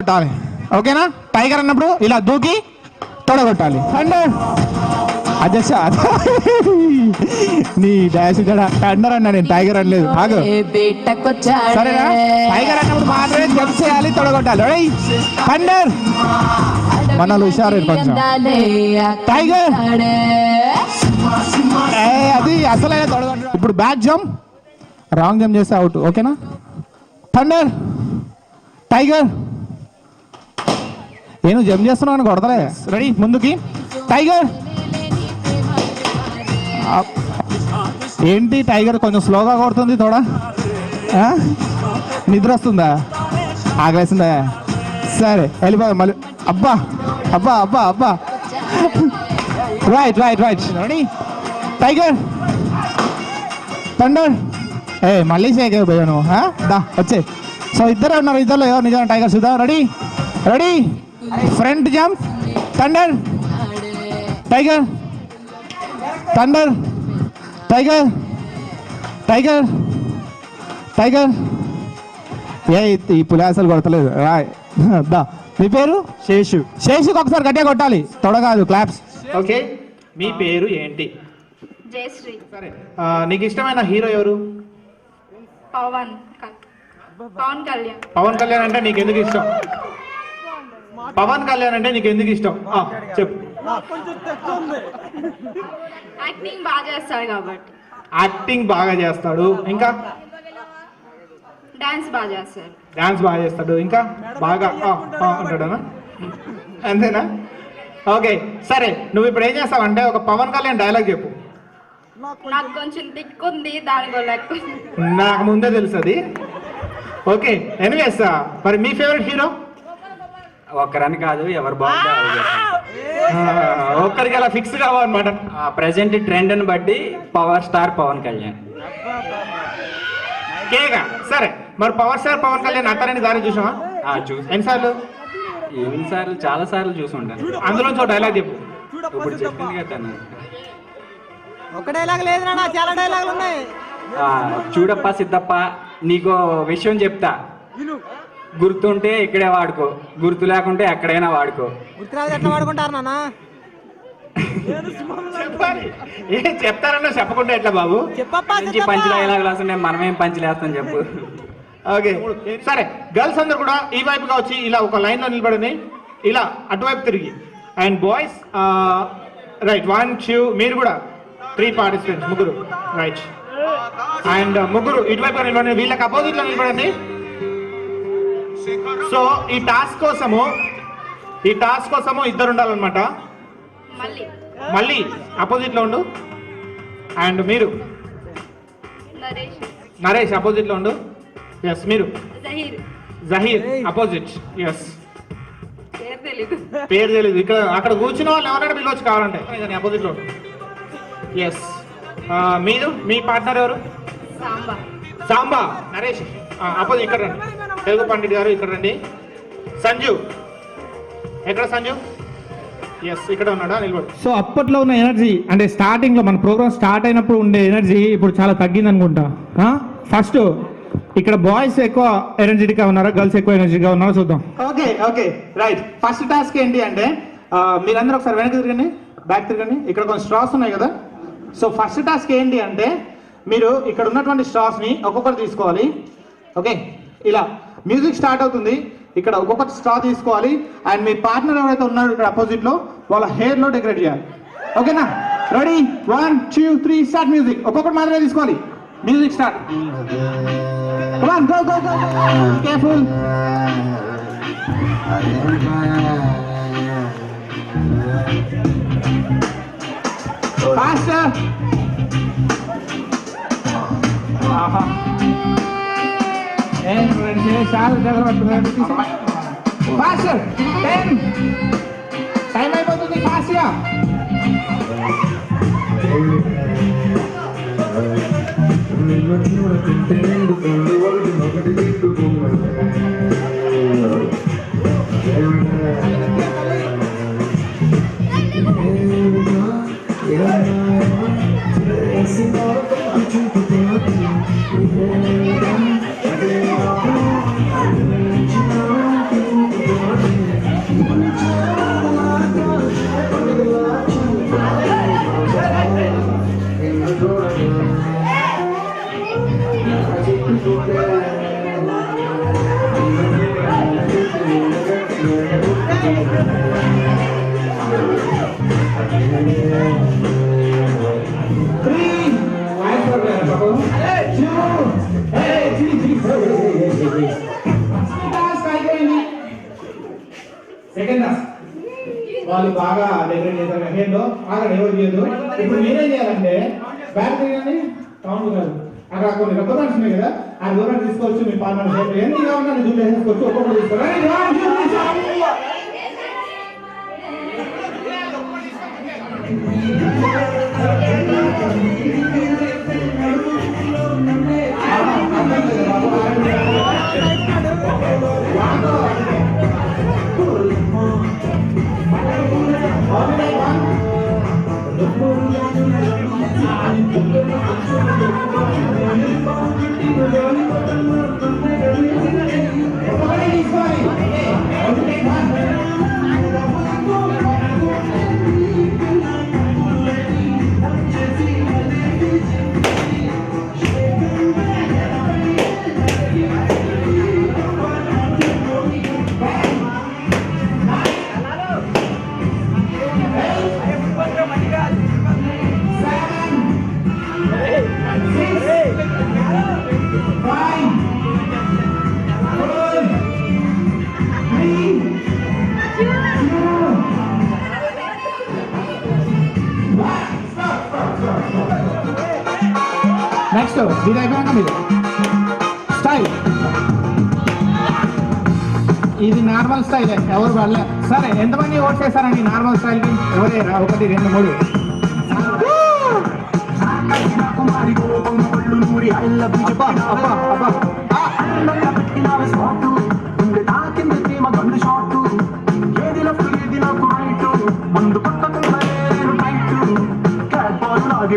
కొట్టాలి. ఓకేనా? టైగర్ అన్నప్పుడు ఇలా దూకి తొడగొట్టాలి. థండర్ అధ్యక్ష నీ డాష్ థండర్ అన్నా, నేను టైగర్ అనలేదు. ఆగు, సరేనా? టైగర్ అన్నప్పుడు మాత్రమే జంప్ చేయాలి, తొడగొట్టాలి. థండర్ మనలు హుషారు కొంచెం. టైగర్ అది అసలైన తొడగొట్టాలి. ఇప్పుడు బ్యాక్ జంప్, రాంగ్ జంప్ చేస్తే అవుట్. ఓకేనా? థండర్ టైగర్ నేను జంప్ చేస్తున్నాను, కొడతలే. రెడీ, ముందుకి. టైగర్ ఏంటి టైగర్ కొంచెం స్లోగా కొడుతుంది, తోడా నిద్ర వస్తుందా, ఆగలేస్తుందా? సరే వెళ్ళిపోదాం మళ్ళీ. అబ్బా అబ్బా అబ్బా అబ్బా right right right. Ready tiger thunder. మళ్ళీ సేకే పోయా నువ్వు. దా వచ్చే. సో ఇద్దరే ఉన్నారు, ఇద్దరు ఎవరు నిజంగా tiger Sudha. Ready ready front jump. Thunder tiger thunder tiger tiger tiger. ఈ పులి అసలు కొడతలేదు. రాయ్ దా. మీ పేరు? శేషు. శేషుకి ఒకసారి గట్టిగా కొట్టాలి, తొడగాదు, క్లాప్స్. ఓకే, మీ పేరు ఏంటి? జయశ్రీ. సరే, నీకు ఇష్టమైన హీరో ఎవరు? పవన్ కళ్యాణ్. పవన్ కళ్యాణ్ అంటే నీకు ఎందుకు ఇష్టం? పవన్ కళ్యాణ్ అంటే నీకు ఎందుకు ఇష్టం చెప్పు. యాక్టింగ్ బాగా చేస్తాడు కాబట్టి. యాక్టింగ్ బాగా చేస్తాడు. ఇంకా? డాన్స్ బాగా చేస్తాడు. డాన్స్ బాగా చేస్తాడు. ఇంకా? బాగా అంటాడనా? అంతేనా? ఓకే సరే, నువ్వు ఇప్పుడు ఏం చేస్తావంటే ఒక పవన్ కళ్యాణ్ డైలాగ్ చెప్పు. నాకు కొంచెం టిక్ ఉంది, దాని నాకు ముందే తెలుసు అది. ఓకే ఎనీవేస్, మరి మీ ఫేవరెట్ హీరో? ఒక్కరని కాదు, ఎవరు బాగుంటే ఒక్కరికి అలా ఫిక్స్ కావాలన్నమాట. ప్రెసెంట్ ట్రెండ్ ని బట్టి పవర్ స్టార్ పవన్ కళ్యాణ్. కేగా సరే, మరి పవర్ స్టార్ పవన్ కళ్యాణ్ అత్తారని దారి చూసావా? చూసి ఎన్నిసార్లు? ఎన్నిసార్లు? చాలా సార్లు చూసి ఉంటాను. అందులోంచి ఒక డైలాగ్ చెప్పు. ఇప్పుడు చెప్పింది కదా, ఒక డైలాగ్ లేదు నాన్న, చాలా డైలాగులు ఉన్నాయి. చూడప్ప సిద్ధప్ప, నీకు విషయం చెప్తా, గుర్తుంటే ఇక్కడే వాడుకో, గుర్తు లేకుంటే ఎక్కడైనా వాడుకో. గుర్తురాదు ఎట్లా వాడుకుంటారు నాన్న? చెప్తారన్నా చెప్పకుండా ఎట్లా బాబు? మంచి పంచి డైలాగులు వస్తుంటే మనమేం పంచిలేస్తాం చెప్పు. ఓకే సరే, గర్ల్స్ అందరు కూడా ఈ వైపుగా వచ్చి ఇలా ఒక లైన్ లో నిలబడింది, ఇలా అటువైపు తిరిగి. అండ్ బాయ్స్ రైట్ 1 2, మీరు కూడా 3 పార్టిసిపెంట్స్, ముగ్గురు రైట్. అండ్ ముగ్గురు ఇటువైపు నిలబడి, వీళ్ళకి అపోజిట్ లో నిలబడండి. సో ఈ టాస్క్ కోసము ఇద్దరు ఉండాలన్నమాట. మళ్ళీ అపోజిట్ లో ఉండు. అండ్ మీరు నరేష్ అపోజిట్ లో ఉండు. ఎస్, మీరు జహీర్ అపోజిట్. ఎస్, పేరు తెలీదు. ఇక్కడ అక్కడ కూర్చున్న వాళ్ళు ఎవరైనా పిలవచ్చు కావాలంటే, అపోజిట్ లో ఉండు. ఎస్, మీరు మీ పార్ట్నర్ ఎవరు? సాంబా. నరేష్ అపోజిట్ ఇక్కడ రండి. తెలుగు పండిట్ గారు ఇక్కడ రండి. సంజు ఎక్కడ? సంజు ఎస్ ఇక్కడ ఉన్నాడా? నిలబడు. సో అప్పట్లో ఉన్న ఎనర్జీ అంటే స్టార్టింగ్ లో మన ప్రోగ్రామ్ స్టార్ట్ అయినప్పుడు ఉండే ఎనర్జీ ఇప్పుడు చాలా తగ్గింది అనుకుంటా. ఫస్ట్ ఇక్కడ బాయ్స్ ఎక్కువ ఎనర్జెటిక్ గా ఉన్నారా, గర్ల్స్ ఎక్కువ ఎనర్జెటిక్ గా ఉన్నారా చూద్దాం. Okay right. ఫస్ట్ టాస్క్ ఏంటి అంటే మీరందరూ ఒకసారి వెనక్కి తిరగండి, బ్యాక్ తిరగండి. ఇక్కడ కొన్ని స్ట్రాస్ ఉన్నాయి కదా. సో ఫస్ట్ టాస్క్ ఏంటి అంటే మీరు ఇక్కడ ఉన్నటువంటి స్ట్రాస్ ని ఒక్కొక్కటి తీసుకోవాలి. ఓకే, ఇలా మ్యూజిక్ స్టార్ట్ అవుతుంది, ఇక్కడ ఒక్కొక్కటి స్ట్రా తీసుకోవాలి. అండ్ మీ పార్ట్నర్ ఎవరైతే ఉన్నారో ఇక్కడ అపోజిట్ లో, వాళ్ళ హెయిర్ లో డెకరేట్ చేయాలి. ఓకేనా? Ready 1 2 3 start. మ్యూజిక్ ఒక్కొక్కటి మాత్రమే తీసుకోవాలి. Music start. Come on, go. Careful. Faster. Faster. 10. Time అయిపోతుంది. ఫాస్ట్ గా. సెకండ్ వాళ్ళు బాగా డెకరేట్ చేశారు హెయిర్లో ఆగండి ఎవరు చేయదు. ఇప్పుడు మీరేం చేయాలంటే బ్యాక్ కానీ కౌంట్ కాదు అక్కడ కొన్ని రబ్బర్ బ్యాండ్స్ ఉన్నాయి కదా ఆ దూరం తీసుకోవచ్చు మీ పార్ట్నర్ హెయిర్ ఎన్ని కావాలన్నా జూమ్ చేసుకోవచ్చు ఒక్కొక్కరు తీసుకోవాలి. నెక్స్ట్ ఇది అయిపోయాక మీరు స్టైల్ ఇది నార్మల్ స్టైల్ ఎవరు పడలే. సరే ఎంతమంది ఓట్ చేశారండి నార్మల్ స్టైల్కి? ఎవరే 1 2 3 అబ్బా అబ్బా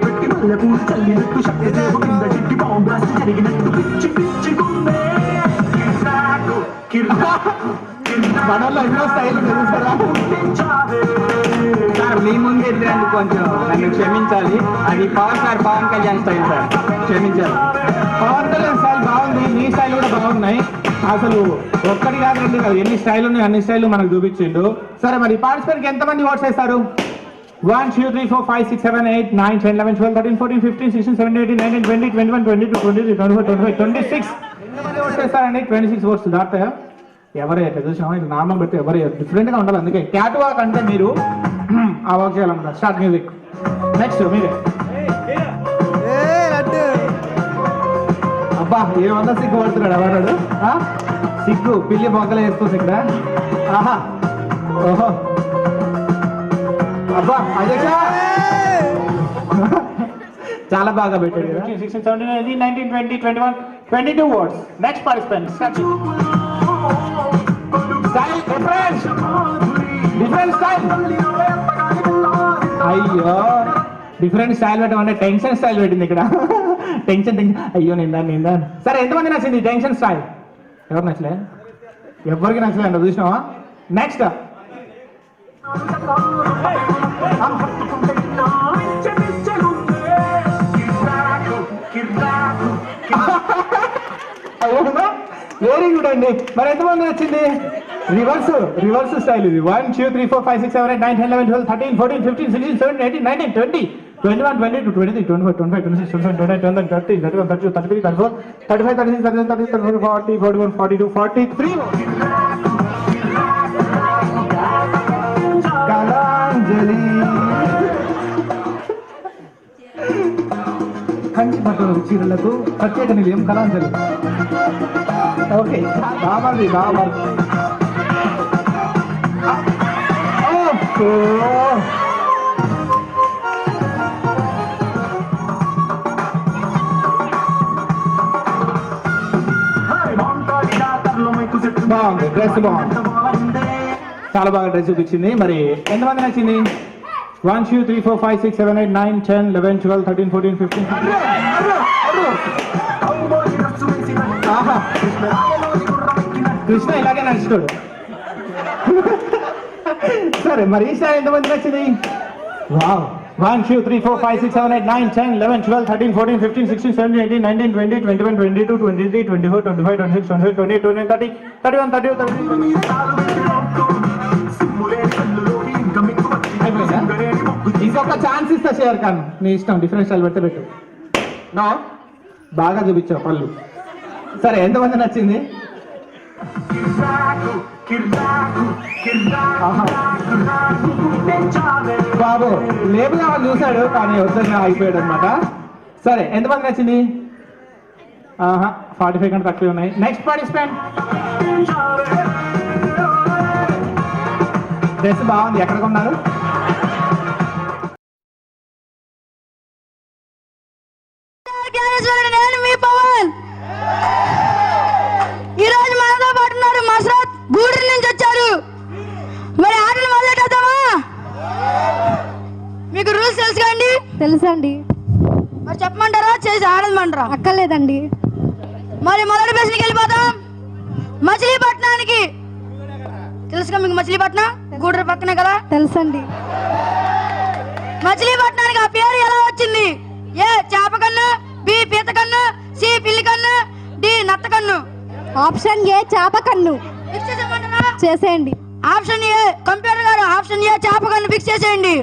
పెట్టి మళ్ళీ పూలు చల్లినట్టు శక్తి కింద చిట్టి బాంబ్ బ్లాస్ట్ జరిగినట్టు పిచ్చి పిచ్చి మనలో ఎన్నో స్టైల్ సార్ మీ ముందు ఎదురందుకు కొంచెం నన్ను క్షమించాలి. అది పవన్ కళ్యాణ్ స్టైల్ సార్, క్షమించాలి. పవన్ కళ్యాణ్ స్టైల్ బాగుంది, నీ స్టైల్ కూడా బాగున్నాయి. అసలు ఒక్కటి కాదు రెండు కాదు ఎన్ని స్టైల్ ఉన్నాయి అన్ని స్టైల్ మనకు చూపించిండు. సరే మరి పార్టిసిపెంట్కి ఎంతమంది ఓట్స్ వేస్తారు? 1 2 3 4 5 6 7 8 9 10 11 12 13 14 15 16 17 18 19 20 21 22 23 24 25 26 ఎంతమంది ఓట్స్ వేస్తారండి? 26 ఓట్స్ దాటాయా? ఎవరే చూసినా ఇది నార్మల్ పెట్టి ఎవరే డిఫరెంట్గా ఉండాలి. అందుకే క్యాట్ వాక్ అంటే మీరు ఆ వాక్ చేయాలన్నమాట. Start music. నెక్స్ట్ మీరే. అబ్బా ఏమన్నా సిగ్గు పడుతున్నాడు ఎవరాడు? సిగ్గు పిల్లి బొగ్గలు వేసుకోవచ్చు ఇక్కడ. ఆహా ఓహో అబ్బా అధ్యక్ష చాలా బాగా పెట్టాడు. 16 17 19 20 21 22 words. Next participant different style. అయ్యో డిఫరెంట్ స్టైల్ పెట్టమంటే టెన్షన్ స్టైల్ పెట్టింది ఇక్కడ. టెన్షన్ అయ్యో నిందా. సరే ఎంతమంది నచ్చింది టెన్షన్ స్టైల్? ఎవరు నచ్చలే? ఎవరికి నచ్చలే అంట చూసినావా? నెక్స్ట్ వెరీ గుడ్ అండి. మరి ఎంతమంది నచ్చింది? రివర్స్ స్టైల్ ఇది. 1 2 3 4 5 6 7 8 9 10 11 12 13 14 15 16 17 18 19 20 21 22 23 24 25 26 27 28 29 30 31 32 33 34 35 36 37 38 39 40 41 42 43 కళాంజలి కంచి పట్టుల చీరలకు ప్రత్యేక నిలయం కళాంజలి. ఓకే బాబాది బాగుంది డ్రెస్ బాగుంది చాలా బాగా డ్రెస్ చూపించింది. మరి ఎంతమంది నచ్చింది? 1 2 3 4 5 6 7 8 9 10 11 12 13 14 15 కృష్ణ ఇలాగే నడుచుకోడు. సరే మరి ఈ స్టైల్ ఎంతమంది నచ్చింది? వావ్ 1 2 3 4 5 6 7 8 9 10 11 12 13 14 15 16 17 18 19 20 21 22 23 24 25 26 27 28 29 30 31 32 ఇంకొక ఛాన్స్ ఇస్తా షేర్ ఖాన్ నీ ఇష్టం డిఫరెంట్ స్టైల్ పెడితే పెట్టు. నో బాగా చూపించావు పళ్ళు. సరే ఎంతమంది నచ్చింది? బాబు లేబుల్ ఏమో చూశాడు కానీ వద్దనే అయిపోయాడు అనమాట. సరే ఎంతమంది నచ్చింది? 45 కంటే తక్కువ ఉన్నాయి. Next participant. డ్రెస్ బాగుంది, ఎక్కడ కొన్నారు? నేను మీ పవన్. ఈరోజు మనతో పాటు ఉన్నారు మసరత్, గూడూరు నుంచి వచ్చారు. మరి ఆటలు మొదలెట్టేద్దామా? మీకు రూల్స్ తెలుసు కండి? తెలుసండి. మరి చెప్పమంటారా చేసి ఆడమంటారా? అక్కర్లేదండి. మరి మొదటి ప్రశ్నకి వెళ్ళిపోతాం. మచిలీపట్నానికి తెలుసుగా మీకు? మచిలీపట్నం గూడూరు పక్కనే కదా. తెలుసండి. మచిలీపట్నానికి ఆ పేరు ఎలా వచ్చింది? ఏ చేప కన్ను, బి పీత కన్ను, సి పిల్లి కన్ను, డి నత్త కన్ను. ఆప్షన్ ఏ చేప కన్ను. ఫిక్స్ చేసేయమంటారా? చేసేయండి. ఆప్షన్ ఏ కంప్యూటర్ గారు, ఆప్షన్ ఏ చేప కన్ను ఫిక్స్ చేసేయండి.